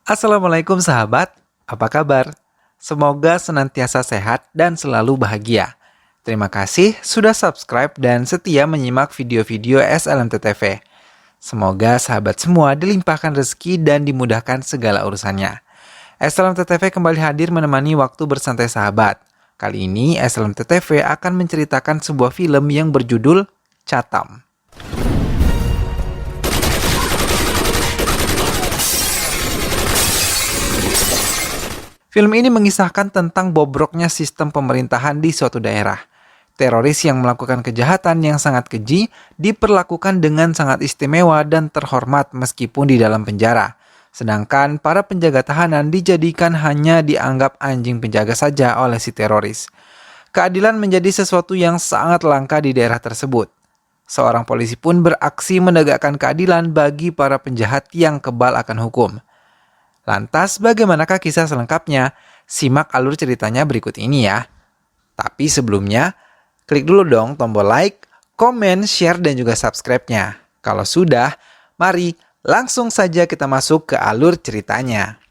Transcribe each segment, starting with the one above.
Assalamualaikum sahabat, apa kabar? Semoga senantiasa sehat dan selalu bahagia. Terima kasih sudah subscribe dan setia menyimak video-video SLMT TV. Semoga sahabat semua dilimpahkan rezeki dan dimudahkan segala urusannya. SLMT TV kembali hadir menemani waktu bersantai sahabat. Kali ini SLMT TV akan menceritakan sebuah film yang berjudul Chatham. Film ini mengisahkan tentang bobroknya sistem pemerintahan di suatu daerah. Teroris yang melakukan kejahatan yang sangat keji diperlakukan dengan sangat istimewa dan terhormat meskipun di dalam penjara. Sedangkan para penjaga tahanan dijadikan hanya dianggap anjing penjaga saja oleh si teroris. Keadilan menjadi sesuatu yang sangat langka di daerah tersebut. Seorang polisi pun beraksi menegakkan keadilan bagi para penjahat yang kebal akan hukum. Lantas bagaimanakah kisah selengkapnya? Simak alur ceritanya berikut ini ya. Tapi sebelumnya, klik dulu dong tombol like, komen, share, dan juga subscribe-nya. Kalau sudah, mari langsung saja kita masuk ke alur ceritanya.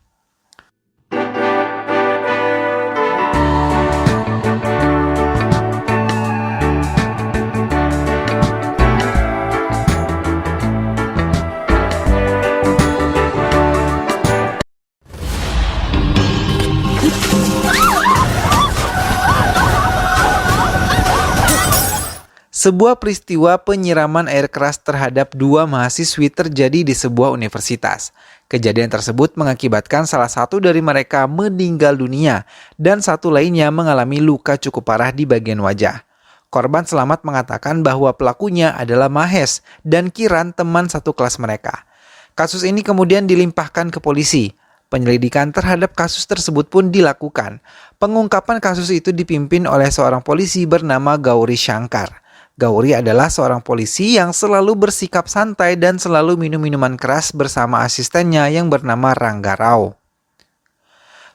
Sebuah peristiwa penyiraman air keras terhadap dua mahasiswi terjadi di sebuah universitas. Kejadian tersebut mengakibatkan salah satu dari mereka meninggal dunia dan satu lainnya mengalami luka cukup parah di bagian wajah. Korban selamat mengatakan bahwa pelakunya adalah Mahes dan Kiran, teman satu kelas mereka. Kasus ini kemudian dilimpahkan ke polisi. Penyelidikan terhadap kasus tersebut pun dilakukan. Pengungkapan kasus itu dipimpin oleh seorang polisi bernama Gauri Shankar. Gauri adalah seorang polisi yang selalu bersikap santai dan selalu minum minuman keras bersama asistennya yang bernama Rangga Rao.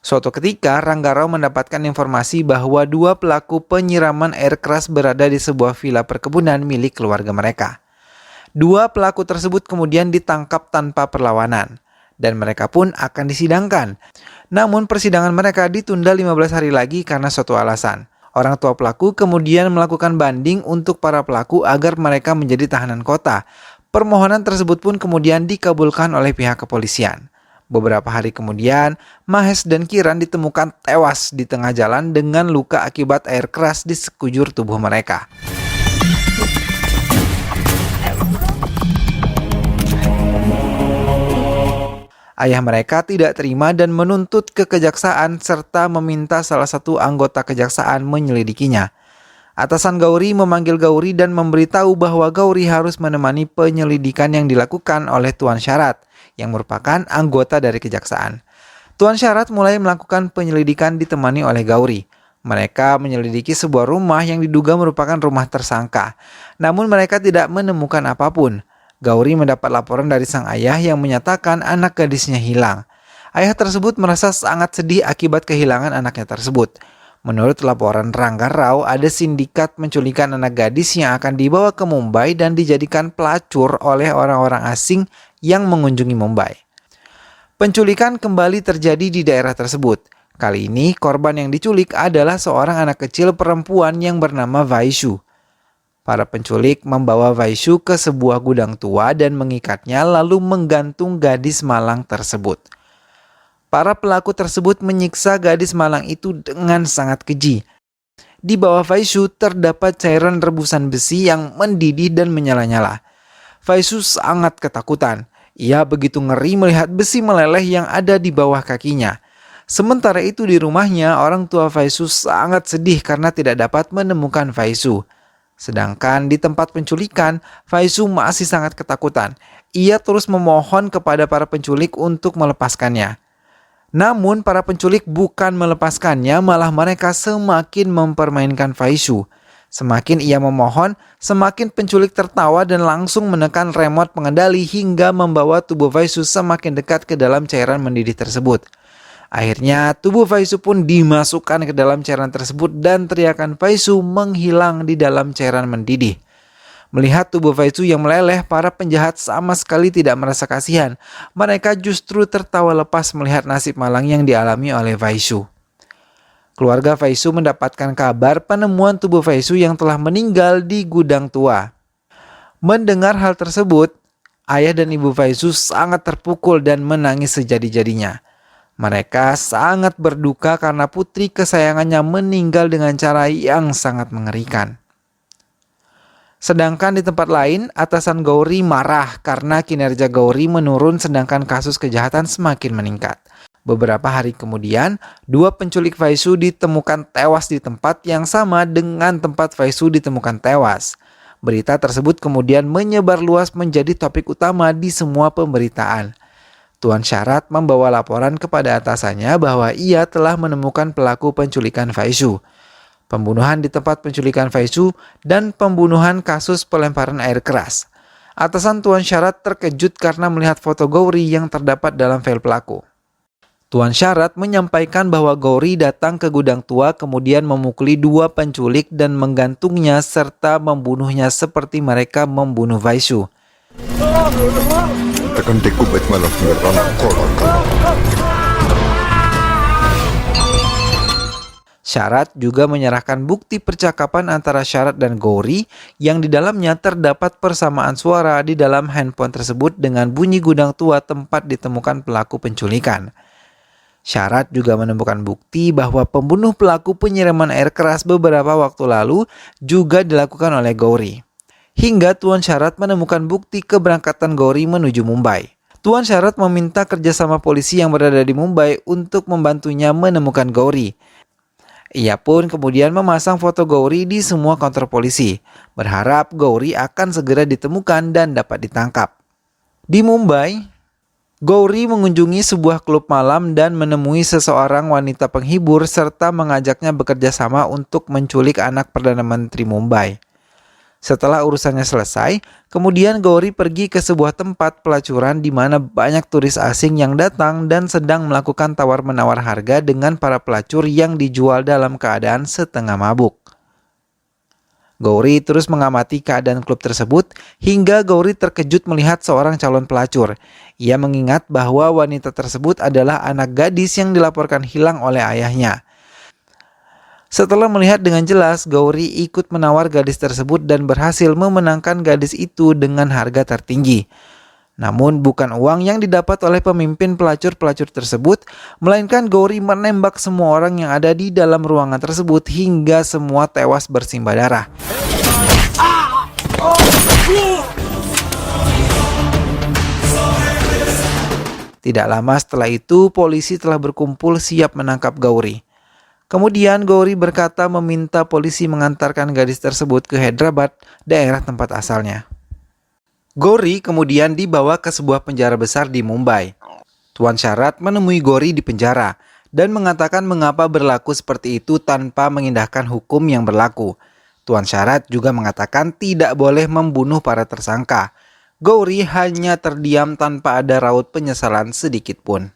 Suatu ketika, Rangga Rao mendapatkan informasi bahwa dua pelaku penyiraman air keras berada di sebuah villa perkebunan milik keluarga mereka. Dua pelaku tersebut kemudian ditangkap tanpa perlawanan, dan mereka pun akan disidangkan. Namun persidangan mereka ditunda 15 hari lagi karena suatu alasan. Orang tua pelaku kemudian melakukan banding untuk para pelaku agar mereka menjadi tahanan kota. Permohonan tersebut pun kemudian dikabulkan oleh pihak kepolisian. Beberapa hari kemudian, Mahes dan Kiran ditemukan tewas di tengah jalan dengan luka akibat air keras di sekujur tubuh mereka. Ayah mereka tidak terima dan menuntut ke kejaksaan serta meminta salah satu anggota kejaksaan menyelidikinya. Atasan Gauri memanggil Gauri dan memberitahu bahwa Gauri harus menemani penyelidikan yang dilakukan oleh Tuan Syarat, yang merupakan anggota dari kejaksaan. Tuan Syarat mulai melakukan penyelidikan ditemani oleh Gauri. Mereka menyelidiki sebuah rumah yang diduga merupakan rumah tersangka. Namun mereka tidak menemukan apapun. Gauri mendapat laporan dari sang ayah yang menyatakan anak gadisnya hilang. Ayah tersebut merasa sangat sedih akibat kehilangan anaknya tersebut. Menurut laporan Rangga Rao, ada sindikat menculikan anak gadis yang akan dibawa ke Mumbai dan dijadikan pelacur oleh orang-orang asing yang mengunjungi Mumbai. Penculikan kembali terjadi di daerah tersebut. Kali ini korban yang diculik adalah seorang anak kecil perempuan yang bernama Vaishu. Para penculik membawa Vaishu ke sebuah gudang tua dan mengikatnya lalu menggantung gadis malang tersebut. Para pelaku tersebut menyiksa gadis malang itu dengan sangat keji. Di bawah Vaishu terdapat cairan rebusan besi yang mendidih dan menyala-nyala. Vaishu sangat ketakutan. Ia begitu ngeri melihat besi meleleh yang ada di bawah kakinya. Sementara itu di rumahnya, orang tua Vaishu sangat sedih karena tidak dapat menemukan Vaishu. Sedangkan di tempat penculikan, Vaishu masih sangat ketakutan. Ia terus memohon kepada para penculik untuk melepaskannya. Namun para penculik bukan melepaskannya, malah mereka semakin mempermainkan Vaishu. Semakin ia memohon, semakin penculik tertawa dan langsung menekan remote pengendali hingga membawa tubuh Vaishu semakin dekat ke dalam cairan mendidih tersebut. Akhirnya tubuh Vaishu pun dimasukkan ke dalam cairan tersebut dan teriakan Vaishu menghilang di dalam cairan mendidih. Melihat tubuh Faizu yang meleleh, para penjahat sama sekali tidak merasa kasihan. Mereka justru tertawa lepas melihat nasib malang yang dialami oleh Faizu. Keluarga Faizu mendapatkan kabar penemuan tubuh Faizu yang telah meninggal di gudang tua. Mendengar hal tersebut, ayah dan ibu Faizu sangat terpukul dan menangis sejadi-jadinya. Mereka sangat berduka karena putri kesayangannya meninggal dengan cara yang sangat mengerikan. Sedangkan di tempat lain, atasan Gauri marah karena kinerja Gauri menurun sedangkan kasus kejahatan semakin meningkat. Beberapa hari kemudian, 2 penculik Faizu ditemukan tewas di tempat yang sama dengan tempat Faizu ditemukan tewas. Berita tersebut kemudian menyebar luas menjadi topik utama di semua pemberitaan. Tuan Syarat membawa laporan kepada atasannya bahwa ia telah menemukan pelaku penculikan Faizu, pembunuhan di tempat penculikan Faizu, dan pembunuhan kasus pelemparan air keras. Atasan Tuan Syarat terkejut karena melihat foto Gauri yang terdapat dalam file pelaku. Tuan Syarat menyampaikan bahwa Gauri datang ke gudang tua kemudian memukuli 2 penculik dan menggantungnya serta membunuhnya seperti mereka membunuh Faizu. Syarat juga menyerahkan bukti percakapan antara Syarat dan Gauri yang di dalamnya terdapat persamaan suara di dalam handphone tersebut dengan bunyi gudang tua tempat ditemukan pelaku penculikan. Syarat juga menemukan bukti bahwa pembunuh pelaku penyiraman air keras beberapa waktu lalu juga dilakukan oleh Gauri. Hingga Tuan Syarat menemukan bukti keberangkatan Gauri menuju Mumbai. Tuan Syarat meminta kerjasama polisi yang berada di Mumbai untuk membantunya menemukan Gauri. Ia pun kemudian memasang foto Gauri di semua kantor polisi, berharap Gauri akan segera ditemukan dan dapat ditangkap. Di Mumbai, Gauri mengunjungi sebuah klub malam dan menemui seseorang wanita penghibur serta mengajaknya bekerja sama untuk menculik anak Perdana Menteri Mumbai. Setelah urusannya selesai, kemudian Gauri pergi ke sebuah tempat pelacuran di mana banyak turis asing yang datang dan sedang melakukan tawar-menawar harga dengan para pelacur yang dijual dalam keadaan setengah mabuk. Gauri terus mengamati keadaan klub tersebut hingga Gauri terkejut melihat seorang calon pelacur. Ia mengingat bahwa wanita tersebut adalah anak gadis yang dilaporkan hilang oleh ayahnya. Setelah melihat dengan jelas, Gauri ikut menawar gadis tersebut dan berhasil memenangkan gadis itu dengan harga tertinggi. Namun bukan uang yang didapat oleh pemimpin pelacur-pelacur tersebut, melainkan Gauri menembak semua orang yang ada di dalam ruangan tersebut hingga semua tewas bersimbah darah. Tidak lama setelah itu, polisi telah berkumpul siap menangkap Gauri. Kemudian Gauri berkata meminta polisi mengantarkan gadis tersebut ke Hyderabad, daerah tempat asalnya. Gauri kemudian dibawa ke sebuah penjara besar di Mumbai. Tuan Syarat menemui Gauri di penjara dan mengatakan mengapa berlaku seperti itu tanpa mengindahkan hukum yang berlaku. Tuan Syarat juga mengatakan tidak boleh membunuh para tersangka. Gauri hanya terdiam tanpa ada raut penyesalan sedikit pun.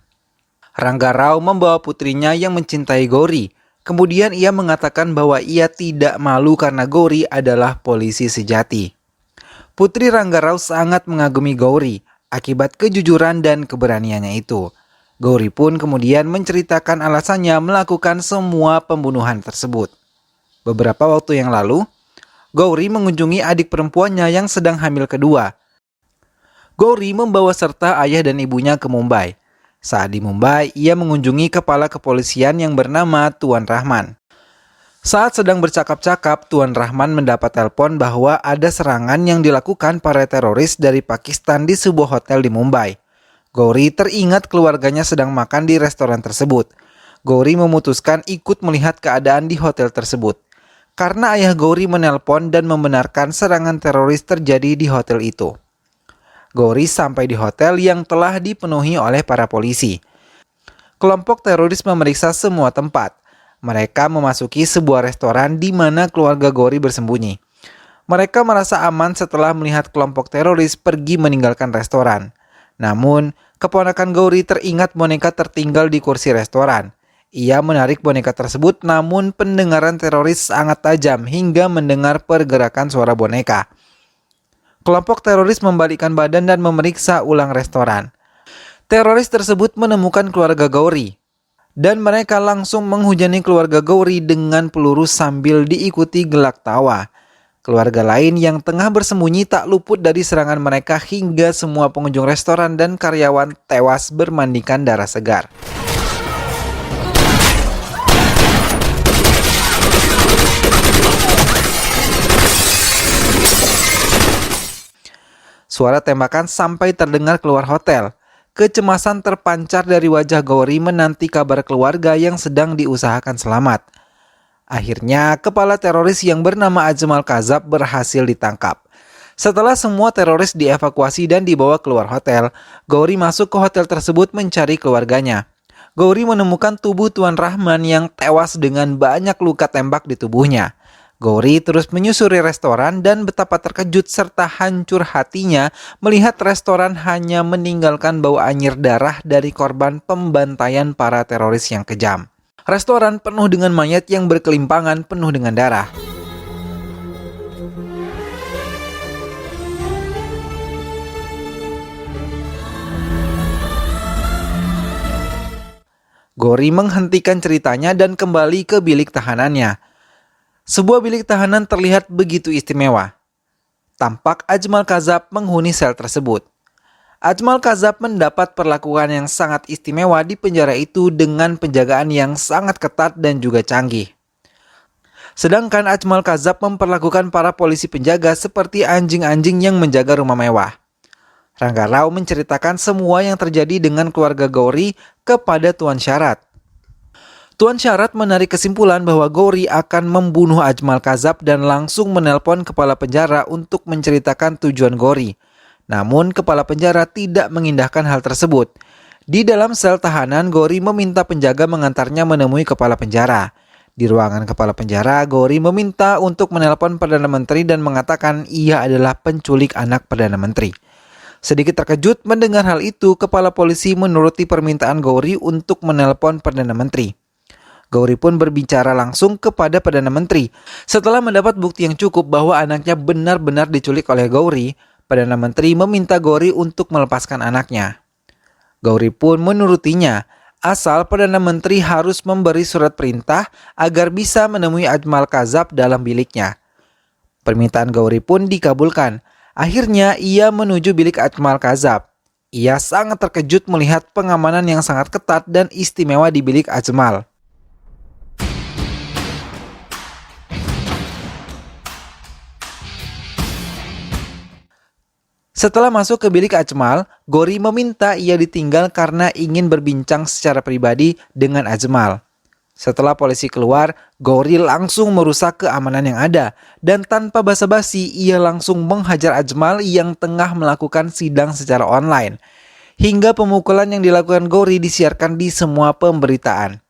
Rangga Rao membawa putrinya yang mencintai Gauri. Kemudian ia mengatakan bahwa ia tidak malu karena Gauri adalah polisi sejati. Putri Rangga Rao sangat mengagumi Gauri akibat kejujuran dan keberaniannya itu. Gauri pun kemudian menceritakan alasannya melakukan semua pembunuhan tersebut. Beberapa waktu yang lalu, Gauri mengunjungi adik perempuannya yang sedang hamil kedua. Gauri membawa serta ayah dan ibunya ke Mumbai. Saat di Mumbai, ia mengunjungi kepala kepolisian yang bernama Tuan Rahman. Saat sedang bercakap-cakap, Tuan Rahman mendapat telepon bahwa ada serangan yang dilakukan para teroris dari Pakistan di sebuah hotel di Mumbai. Gauri teringat keluarganya sedang makan di restoran tersebut. Gauri memutuskan ikut melihat keadaan di hotel tersebut. Karena ayah Gauri menelpon dan membenarkan serangan teroris terjadi di hotel itu. Gauri sampai di hotel yang telah dipenuhi oleh para polisi. Kelompok teroris memeriksa semua tempat. Mereka memasuki sebuah restoran di mana keluarga Gauri bersembunyi. Mereka merasa aman setelah melihat kelompok teroris pergi meninggalkan restoran. Namun, keponakan Gauri teringat boneka tertinggal di kursi restoran. Ia menarik boneka tersebut, namun pendengaran teroris sangat tajam hingga mendengar pergerakan suara boneka. Kelompok teroris membalikkan badan dan memeriksa ulang restoran. Teroris tersebut menemukan keluarga Gauri, dan mereka langsung menghujani keluarga Gauri dengan peluru sambil diikuti gelak tawa. Keluarga lain yang tengah bersembunyi tak luput dari serangan mereka hingga semua pengunjung restoran dan karyawan tewas bermandikan darah segar. Suara tembakan sampai terdengar keluar hotel. Kecemasan terpancar dari wajah Gauri menanti kabar keluarga yang sedang diusahakan selamat. Akhirnya, kepala teroris yang bernama Ajmal Kazab berhasil ditangkap. Setelah semua teroris dievakuasi dan dibawa keluar hotel, Gauri masuk ke hotel tersebut mencari keluarganya. Gauri menemukan tubuh Tuan Rahman yang tewas dengan banyak luka tembak di tubuhnya. Gauri terus menyusuri restoran dan betapa terkejut serta hancur hatinya melihat restoran hanya meninggalkan bau anyir darah dari korban pembantaian para teroris yang kejam. Restoran penuh dengan mayat yang berkelimpangan penuh dengan darah. Gauri menghentikan ceritanya dan kembali ke bilik tahanannya. Sebuah bilik tahanan terlihat begitu istimewa. Tampak Ajmal Kazab menghuni sel tersebut. Ajmal Kazab mendapat perlakuan yang sangat istimewa di penjara itu dengan penjagaan yang sangat ketat dan juga canggih. Sedangkan Ajmal Kazab memperlakukan para polisi penjaga seperti anjing-anjing yang menjaga rumah mewah. Rangga Rao menceritakan semua yang terjadi dengan keluarga Gauri kepada Tuan Syarat. Tuan Syarat menarik kesimpulan bahwa Gauri akan membunuh Ajmal Kazab dan langsung menelpon kepala penjara untuk menceritakan tujuan Gauri. Namun kepala penjara tidak mengindahkan hal tersebut. Di dalam sel tahanan, Gauri meminta penjaga mengantarnya menemui kepala penjara. Di ruangan kepala penjara, Gauri meminta untuk menelpon Perdana Menteri dan mengatakan ia adalah penculik anak Perdana Menteri. Sedikit terkejut mendengar hal itu, kepala polisi menuruti permintaan Gauri untuk menelpon Perdana Menteri. Gauri pun berbicara langsung kepada Perdana Menteri. Setelah mendapat bukti yang cukup bahwa anaknya benar-benar diculik oleh Gauri, Perdana Menteri meminta Gauri untuk melepaskan anaknya. Gauri pun menurutinya, asal Perdana Menteri harus memberi surat perintah agar bisa menemui Ajmal Kazab dalam biliknya. Permintaan Gauri pun dikabulkan. Akhirnya ia menuju bilik Ajmal Kazab. Ia sangat terkejut melihat pengamanan yang sangat ketat dan istimewa di bilik Ajmal. Setelah masuk ke bilik Ajmal, Gauri meminta ia ditinggal karena ingin berbincang secara pribadi dengan Ajmal. Setelah polisi keluar, Gauri langsung merusak keamanan yang ada dan tanpa basa-basi ia langsung menghajar Ajmal yang tengah melakukan sidang secara online. Hingga pemukulan yang dilakukan Gauri disiarkan di semua pemberitaan.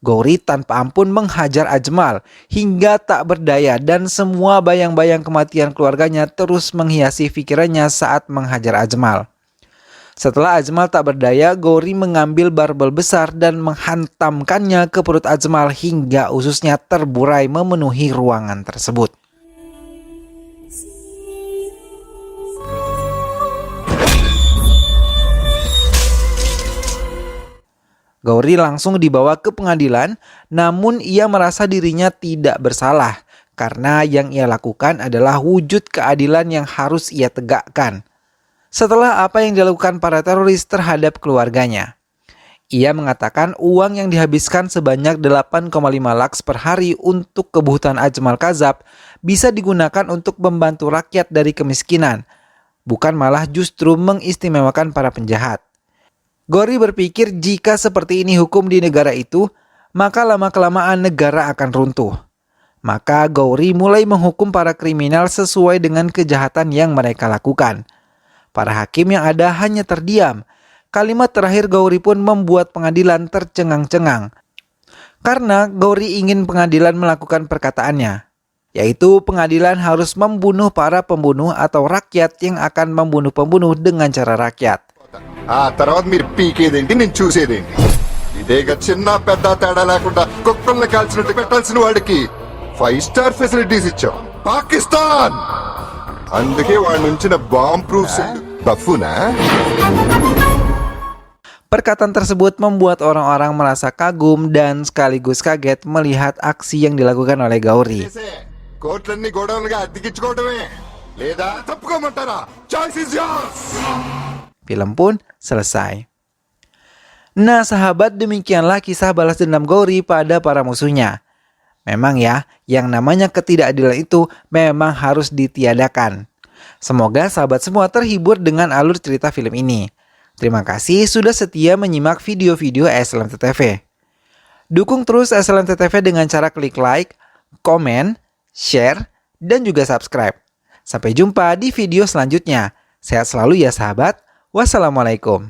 Gauri tanpa ampun menghajar Ajmal hingga tak berdaya dan semua bayang-bayang kematian keluarganya terus menghiasi pikirannya saat menghajar Ajmal. Setelah Ajmal tak berdaya, Gauri mengambil barbel besar dan menghantamkannya ke perut Ajmal hingga ususnya terburai memenuhi ruangan tersebut. Gauri langsung dibawa ke pengadilan, namun ia merasa dirinya tidak bersalah karena yang ia lakukan adalah wujud keadilan yang harus ia tegakkan. Setelah apa yang dilakukan para teroris terhadap keluarganya, ia mengatakan uang yang dihabiskan sebanyak 8,5 lakhs per hari untuk kebutuhan Ajmal Kazab bisa digunakan untuk membantu rakyat dari kemiskinan, bukan malah justru mengistimewakan para penjahat. Gauri berpikir jika seperti ini hukum di negara itu, maka lama-kelamaan negara akan runtuh. Maka Gauri mulai menghukum para kriminal sesuai dengan kejahatan yang mereka lakukan. Para hakim yang ada hanya terdiam. Kalimat terakhir Gauri pun membuat pengadilan tercengang-cengang. Karena Gauri ingin pengadilan melakukan perkataannya. yaitu pengadilan harus membunuh para pembunuh atau rakyat yang akan membunuh pembunuh dengan cara rakyat. ఆ తర్వాత మీరు పీకేదేంటి నేను చూసేదేంటి ఇదేగా చిన్న పెద్ద తేడా లేకుండా కుక్కల్ని కాల్చినట్టు పెట్టాల్సిన వాడికి 5 స్టార్ ఫెసిలిటీస్ ఇచ్చాం పాకిస్తాన్ అందుకే వాడి నుంచిన బాంబ్ ప్రూఫ్స్ బఫూనా. Perkataan tersebut membuat orang-orang merasa kagum dan sekaligus kaget melihat aksi yang dilakukan oleh Gauri. కోట్లన్నీ గోడౌన్లుగా అద్దెకించుకోవడమే లేదా తప్పుకోమంటారా? Choice is yours. Film pun selesai. Nah sahabat, demikianlah kisah balas dendam Gauri pada para musuhnya. Memang ya, yang namanya ketidakadilan itu memang harus ditiadakan. Semoga sahabat semua terhibur dengan alur cerita film ini. Terima kasih sudah setia menyimak video-video SLMTTV. Dukung terus SLMTTV dengan cara klik like, komen, share, dan juga subscribe. Sampai jumpa di video selanjutnya. Sehat selalu ya sahabat. Wassalamualaikum.